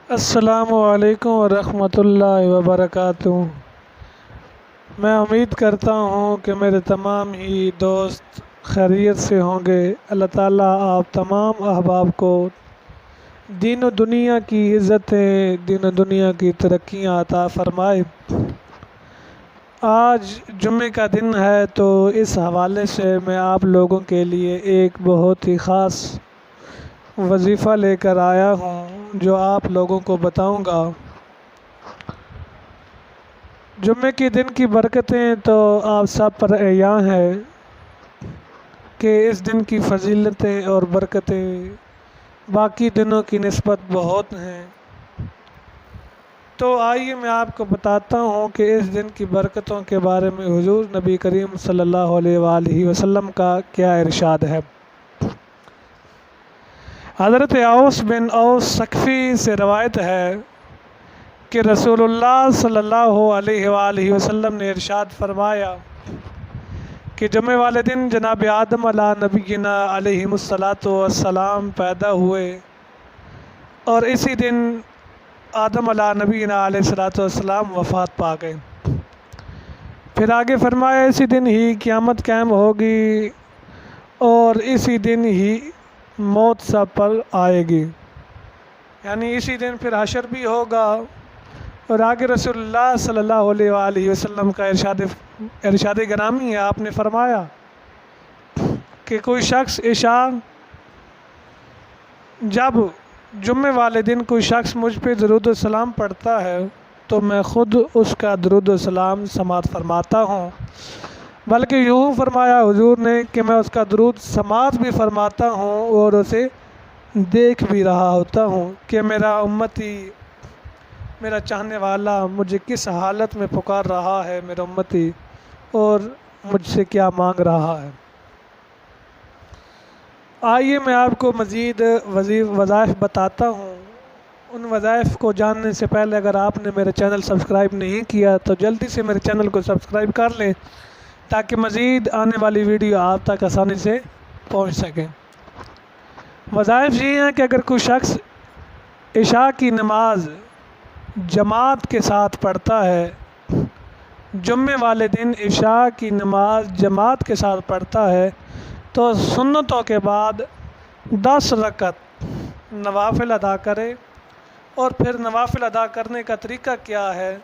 السلام علیکم ورحمۃ اللہ وبرکاتہ۔ میں امید کرتا ہوں کہ میرے تمام ہی دوست خیریت سے ہوں گے۔ اللہ تعالیٰ آپ تمام احباب کو دین و دنیا کی عزتیں، دین و دنیا کی ترقیاں عطا فرمائے۔ آج جمعے کا دن ہے تو اس حوالے سے میں آپ لوگوں کے لیے ایک بہت ہی خاص وظیفہ لے کر آیا ہوں جو آپ لوگوں کو بتاؤں گا۔ جمعے کے دن کی برکتیں تو آپ سب پر عیاں ہے کہ اس دن کی فضیلتیں اور برکتیں باقی دنوں کی نسبت بہت ہیں۔ تو آئیے میں آپ کو بتاتا ہوں کہ اس دن کی برکتوں کے بارے میں حضور نبی کریم صلی اللہ علیہ وآلہ وسلم کا کیا ارشاد ہے۔ حضرت اوس بن اوس ثقفی سے روایت ہے کہ رسول اللہ صلی اللہ علیہ وآلہ وسلم نے ارشاد فرمایا کہ جمعے والے دن جناب آدم علیہ نبینا علیہ السلام پیدا ہوئے اور اسی دن آدم علیہ نبینا علیہ السلام وفات پا گئے۔ پھر آگے فرمایا اسی دن ہی قیامت قائم ہوگی اور اسی دن ہی موت سب پر آئے گی، یعنی اسی دن پھر حشر بھی ہوگا۔ اور آگے رسول اللہ صلی اللہ علیہ وآلہ وسلم کا ارشاد گرامی ہے، آپ نے فرمایا کہ کوئی شخص جب جمعے والے دن کوئی شخص مجھ پہ درود و سلام پڑھتا ہے تو میں خود اس کا درود و سلام سماعت فرماتا ہوں، بلکہ یوں فرمایا حضور نے کہ میں اس کا درود سماعت بھی فرماتا ہوں اور اسے دیکھ بھی رہا ہوتا ہوں کہ میرا امتی، میرا چاہنے والا مجھے کس حالت میں پکار رہا ہے، میرا امتی، اور مجھ سے کیا مانگ رہا ہے۔ آئیے میں آپ کو مزید وظائف بتاتا ہوں۔ ان وظائف کو جاننے سے پہلے اگر آپ نے میرا چینل سبسکرائب نہیں کیا تو جلدی سے میرے چینل کو سبسکرائب کر لیں تاکہ مزید آنے والی ویڈیو آپ تک آسانی سے پہنچ سکیں۔ وظائف یہ ہیں کہ اگر کوئی شخص عشاء کی نماز جماعت کے ساتھ پڑھتا ہے، جمعے والے دن عشاء کی نماز جماعت کے ساتھ پڑھتا ہے تو سنتوں کے بعد 10 رکعت نوافل ادا کرے۔ اور پھر نوافل ادا کرنے کا طریقہ کیا ہے؟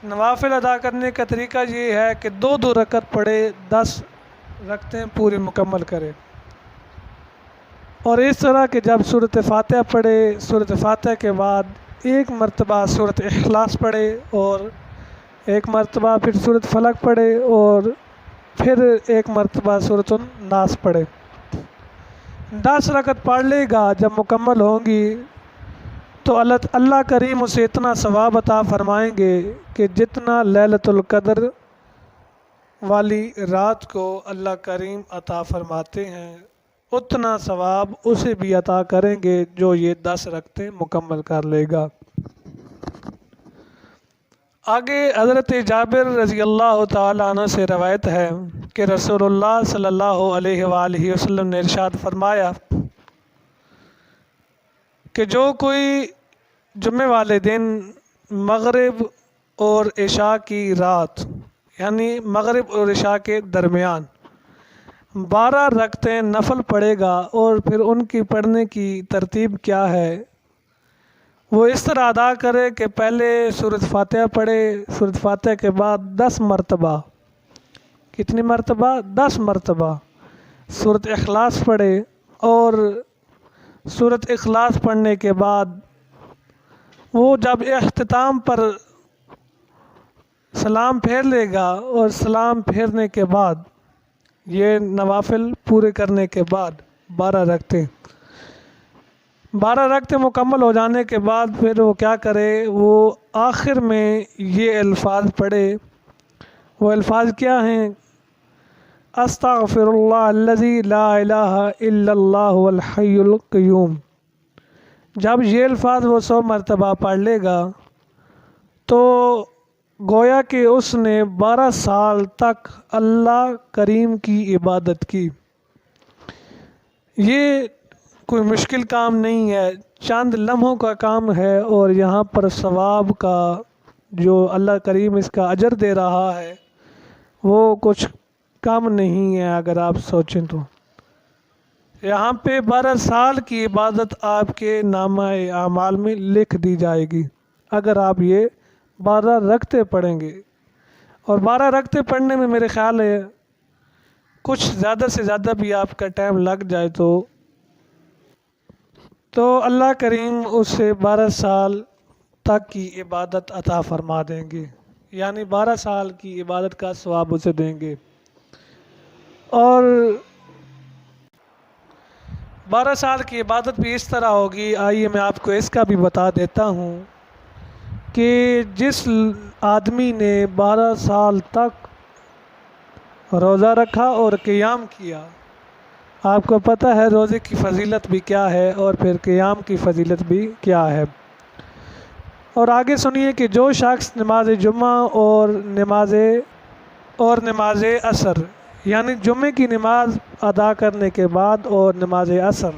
نوافل ادا کرنے کا طریقہ یہ ہے کہ 2 رکعت پڑھے، 10 رکعتیں پوری مکمل کرے۔ اور اس طرح کہ جب سورۃ فاتحہ پڑھے، سورۃ فاتحہ کے بعد ایک مرتبہ سورۃ اخلاص پڑھے اور ایک مرتبہ پھر سورۃ فلق پڑھے اور پھر ایک مرتبہ سورۃ الناس پڑھے۔ 10 رکعت پڑھ لے گا، جب مکمل ہوں گی تو اللہ کریم اسے اتنا ثواب عطا فرمائیں گے کہ جتنا لیلۃ القدر والی رات کو اللہ کریم عطا فرماتے ہیں اتنا ثواب اسے بھی عطا کریں گے جو یہ 10 رکعتیں مکمل کر لے گا۔ آگے حضرت جابر رضی اللہ تعالیٰ عنہ سے روایت ہے کہ رسول اللہ صلی اللہ علیہ وآلہ وسلم نے ارشاد فرمایا کہ جو کوئی جمعے والے دن مغرب اور عشاء کی رات، یعنی مغرب اور عشاء کے درمیان 12 رکعتیں نفل پڑھے گا، اور پھر ان کی پڑھنے کی ترتیب کیا ہے، وہ اس طرح ادا کرے کہ پہلے سورۃ فاتحہ پڑھے، سورۃ فاتحہ کے بعد 10 مرتبہ، کتنی مرتبہ؟ 10 مرتبہ سورۃ اخلاص پڑھے، اور سورۃ اخلاص پڑھنے کے بعد وہ جب اختتام پر سلام پھیر لے گا، اور سلام پھیرنے کے بعد یہ نوافل پورے کرنے کے بعد 12 رکعتیں مکمل ہو جانے کے بعد پھر وہ کیا کرے، وہ آخر میں یہ الفاظ پڑھے۔ وہ الفاظ کیا ہیں؟ استغفر اللہ الذی لا الہ الا اللہ الحی القیوم۔ جب یہ الفاظ وہ 100 مرتبہ پڑھ لے گا تو گویا کہ اس نے 12 سال تک اللہ کریم کی عبادت کی۔ یہ کوئی مشکل کام نہیں ہے، چند لمحوں کا کام ہے، اور یہاں پر ثواب کا جو اللہ کریم اس کا اجر دے رہا ہے وہ کچھ کم نہیں ہے اگر آپ سوچیں تو۔ یہاں پہ 12 سال کی عبادت آپ کے نامہ اعمال میں لکھ دی جائے گی اگر آپ یہ 12 رکعتیں پڑھیں گے، اور 12 رکعتیں پڑھنے میں میرے خیال ہے کچھ زیادہ سے زیادہ بھی آپ کا ٹائم لگ جائے تو اللہ کریم اسے 12 سال تک کی عبادت عطا فرما دیں گے، یعنی 12 سال کی عبادت کا ثواب اسے دیں گے۔ اور 12 سال کی عبادت بھی اس طرح ہوگی، آئیے میں آپ کو اس کا بھی بتا دیتا ہوں کہ جس آدمی نے 12 سال تک روزہ رکھا اور قیام کیا، آپ کو پتہ ہے روزے کی فضیلت بھی کیا ہے اور پھر قیام کی فضیلت بھی کیا ہے۔ اور آگے سنیے کہ جو شخص نماز جمعہ اور نماز عصر، یعنی جمعے کی نماز ادا کرنے کے بعد اور نماز عصر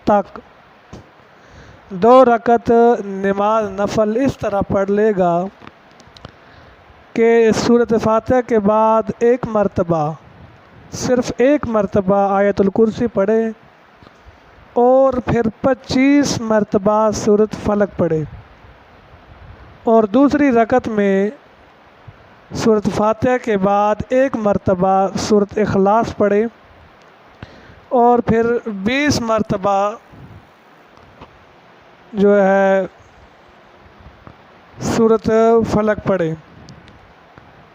تک 2 رکعت نماز نفل اس طرح پڑھ لے گا کہ سورۃ فاتحہ کے بعد ایک مرتبہ، صرف ایک مرتبہ آیت الکرسی پڑھے اور پھر 25 مرتبہ سورۃ فلق پڑھے، اور دوسری رکعت میں سورۃ فاتحہ کے بعد ایک مرتبہ سورۃ اخلاص پڑھے اور پھر 20 مرتبہ جو ہے سورۃ فلق پڑھے،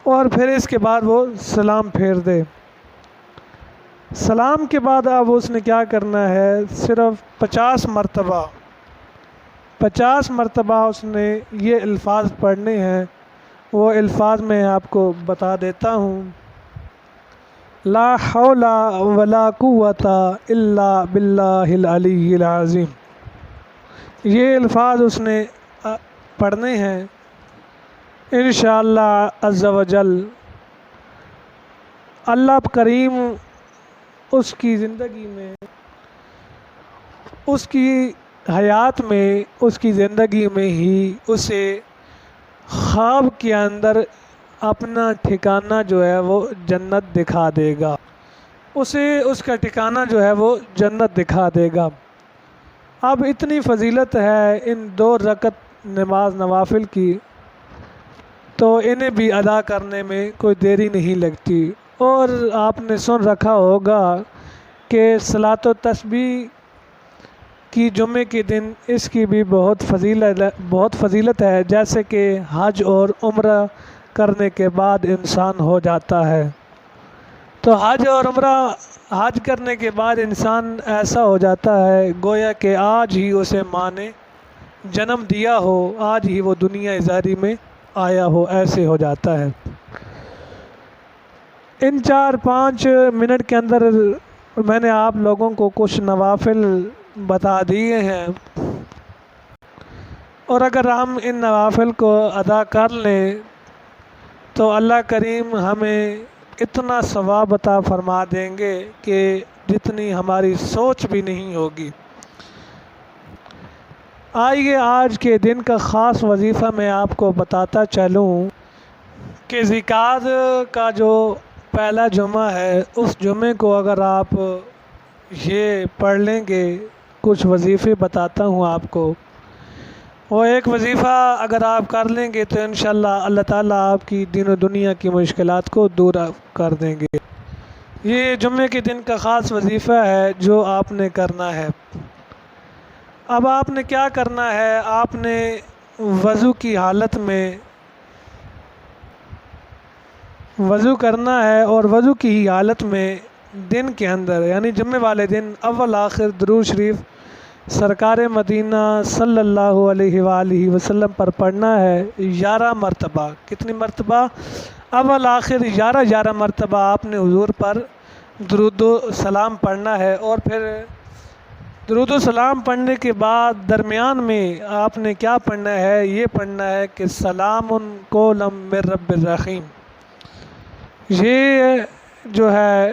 اور پھر اس کے بعد وہ سلام پھیر دے۔ سلام کے بعد اب اس نے کیا کرنا ہے، صرف 50 مرتبہ اس نے یہ الفاظ پڑھنے ہیں، وہ الفاظ میں آپ کو بتا دیتا ہوں۔ لا حول ولا قوت الا باللہ العلی العظیم، یہ الفاظ اس نے پڑھنے ہیں۔ انشاءاللہ عز و جل اللہ کریم اس کی زندگی میں، اس کی حیات میں، اس کی زندگی میں ہی اسے خواب کے اندر اپنا ٹھکانہ جو ہے وہ جنت دکھا دے گا، اسے اس کا ٹھکانہ جو ہے وہ جنت دکھا دے گا۔ اب اتنی فضیلت ہے ان 2 رکعت نماز نوافل کی، تو انہیں بھی ادا کرنے میں کوئی دیری نہیں لگتی۔ اور آپ نے سن رکھا ہوگا کہ صلاۃ و تسبیح کی جمعے کے دن اس کی بھی بہت فضیلت ہے، جیسے کہ حج اور عمرہ کرنے کے بعد انسان ہو جاتا ہے، تو حج کرنے کے بعد انسان ایسا ہو جاتا ہے گویا کہ آج ہی اسے ماں نے جنم دیا ہو، آج ہی وہ دنیا زاری میں آیا ہو، ایسے ہو جاتا ہے۔ ان 4-5 منٹ کے اندر میں نے آپ لوگوں کو کچھ نوافل بتا دیے ہیں، اور اگر ہم ان نوافل کو ادا کر لیں تو اللہ کریم ہمیں اتنا ثواب عطا فرما دیں گے کہ جتنی ہماری سوچ بھی نہیں ہوگی۔ آئیے آج کے دن کا خاص وظیفہ میں آپ کو بتاتا چلوں کہ ذیقعد کا جو پہلا جمعہ ہے، اس جمعے کو اگر آپ یہ پڑھ لیں گے، کچھ وظیفے بتاتا ہوں آپ کو، وہ ایک وظیفہ اگر آپ کر لیں گے تو انشاءاللہ اللہ تعالیٰ آپ کی دین و دنیا کی مشکلات کو دور کر دیں گے۔ یہ جمعے کے دن کا خاص وظیفہ ہے جو آپ نے کرنا ہے۔ اب آپ نے کیا کرنا ہے، آپ نے وضو کی حالت میں وضو کرنا ہے، اور وضو کی ہی حالت میں دن کے اندر یعنی جمعے والے دن اول آخر درود شریف سرکار مدینہ صلی اللہ علیہ وآلہ وسلم پر پڑھنا ہے 11 مرتبہ۔ کتنی مرتبہ؟ اول آخر 11 مرتبہ آپ نے حضور پر درود و سلام پڑھنا ہے، اور پھر درود و سلام پڑھنے کے بعد درمیان میں آپ نے کیا پڑھنا ہے، یہ پڑھنا ہے کہ سلام قولا من رب الرحیم۔ یہ جو ہے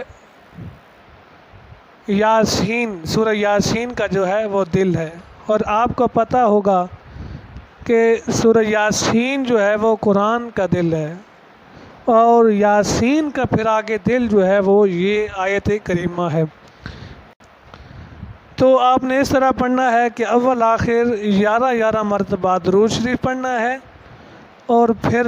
یاسین، سورہ یاسین کا جو ہے وہ دل ہے، اور آپ کو پتہ ہوگا کہ سورہ یاسین جو ہے وہ قرآن کا دل ہے، اور یاسین کا پھر آگے دل جو ہے وہ یہ آیت کریمہ ہے۔ تو آپ نے اس طرح پڑھنا ہے کہ اول آخر 11 مرتبہ درود شریف پڑھنا ہے، اور پھر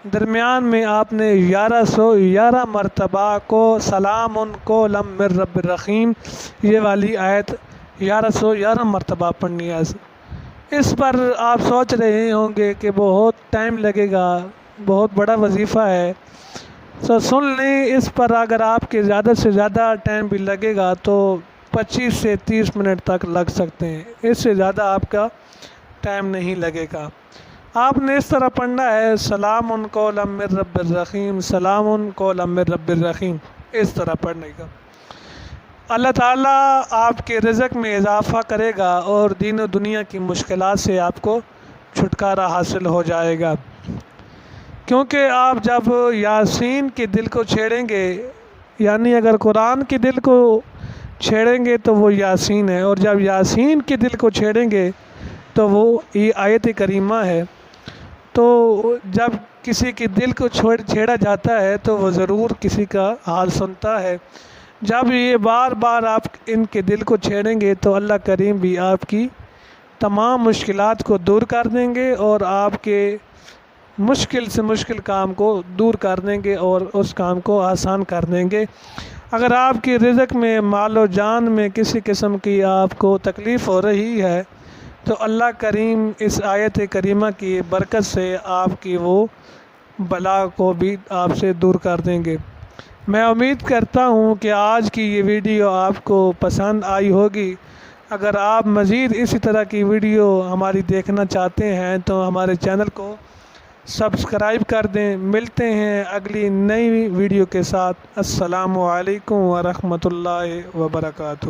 درمیان میں آپ نے 1111 مرتبہ کو سلام قولا من رب الرحیم یہ والی آیت 1111 مرتبہ پڑھنی ہے۔ اس پر آپ سوچ رہے ہوں گے کہ بہت ٹائم لگے گا، بہت بڑا وظیفہ ہے، تو سن لیں، اس پر اگر آپ کے زیادہ سے زیادہ ٹائم بھی لگے گا تو 25 سے 30 منٹ تک لگ سکتے ہیں، اس سے زیادہ آپ کا ٹائم نہیں لگے گا۔ آپ نے اس طرح پڑھنا ہے سلام قولا من رب الرحیم، سلام قولا من رب الرحیم، اس طرح پڑھنے کا۔ اللہ تعالیٰ آپ کے رزق میں اضافہ کرے گا اور دین و دنیا کی مشکلات سے آپ کو چھٹکارا حاصل ہو جائے گا، کیونکہ آپ جب یاسین کے دل کو چھیڑیں گے، یعنی اگر قرآن کے دل کو چھیڑیں گے تو وہ یاسین ہے، اور جب یاسین کے دل کو چھیڑیں گے تو وہ یہ آیت کریمہ ہے۔ تو جب کسی کے دل کو چھیڑا جاتا ہے تو وہ ضرور کسی کا حال سنتا ہے۔ جب یہ بار بار آپ ان کے دل کو چھیڑیں گے تو اللہ کریم بھی آپ کی تمام مشکلات کو دور کر دیں گے، اور آپ کے مشکل سے مشکل کام کو دور کر دیں گے اور اس کام کو آسان کر دیں گے۔ اگر آپ کی رزق میں، مال و جان میں کسی قسم کی آپ کو تکلیف ہو رہی ہے تو اللہ کریم اس آیت کریمہ کی برکت سے آپ کی وہ بلا کو بھی آپ سے دور کر دیں گے۔ میں امید کرتا ہوں کہ آج کی یہ ویڈیو آپ کو پسند آئی ہوگی۔ اگر آپ مزید اسی طرح کی ویڈیو ہماری دیکھنا چاہتے ہیں تو ہمارے چینل کو سبسکرائب کر دیں۔ ملتے ہیں اگلی نئی ویڈیو کے ساتھ۔ السلام علیکم ورحمۃ اللہ وبرکاتہ۔